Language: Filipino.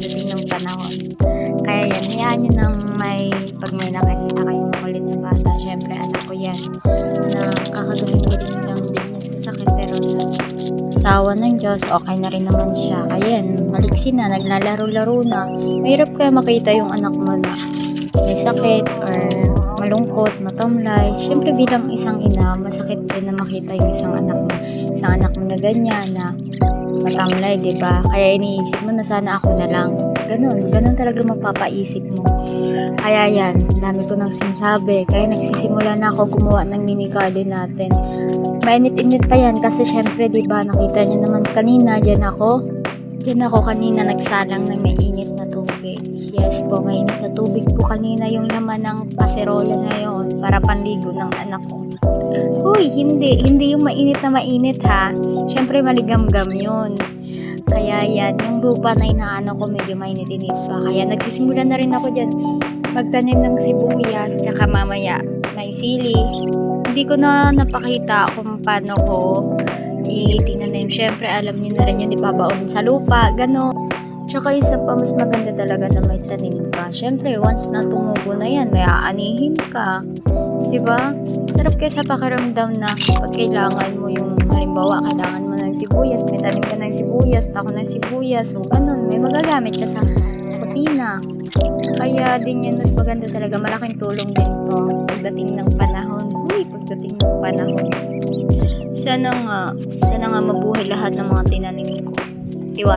pagdating ng panahon. Kaya yan, hayaan nyo nang pag may nakakita kayo makulit na bata, syempre anak ko yan, na kakagamitin lang din sa sakit, pero sa awa ng Diyos, okay na rin naman siya. Kaya yan, maliksi na, naglalaro-laro na. Mahirap kaya makita yung anak mo na may sakit or malungkot, matamlay. Syempre bilang isang ina, masakit din na makita yung isang anak mo na ganyan, na matamlay, diba? Kaya iniisip mo na sana ako na lang. Ganun talaga mapapaisip mo. Kaya yan, dami ko nang sinasabi. Kaya nagsisimula na ako gumawa ng mini garden natin. Mainit-init pa yan kasi syempre, diba, nakita niyo naman kanina, dyan ako kanina nagsalang ng may init na tubig. Yes po, mainit na tubig po kanina yung laman ng kaserola na yon para panligo ng anak ko. Uy, hindi yung mainit na mainit ha. Syempre maligamgam yun. Kaya yan, yung lupa na inaano ko medyo mainit-init pa. Kaya nagsisimula na rin ako dyan magtanim ng sibuyas, tsaka mamaya may sili. Hindi ko na napakita kung paano ko itinanim. Syempre alam niyo na rin yun, ibabaon sa lupa, gano'n. Tsaka isa pa, mas maganda talaga na may tanim ka. Syempre, once na tumubo na yan, may aanihin ka. Diba? Sarap kaya sa pakiramdam na pag kailangan mo yung, halimbawa, kailangan mo ng sibuyas, may tanim ka ng sibuyas, tako ng sibuyas, so ganun, may magagamit ka sa kusina. Kaya din yan, mas maganda talaga, malaking tulong din po pagdating ng panahon. Pagdating ng panahon. Sana nga mabuhay lahat ng mga tinanim ko.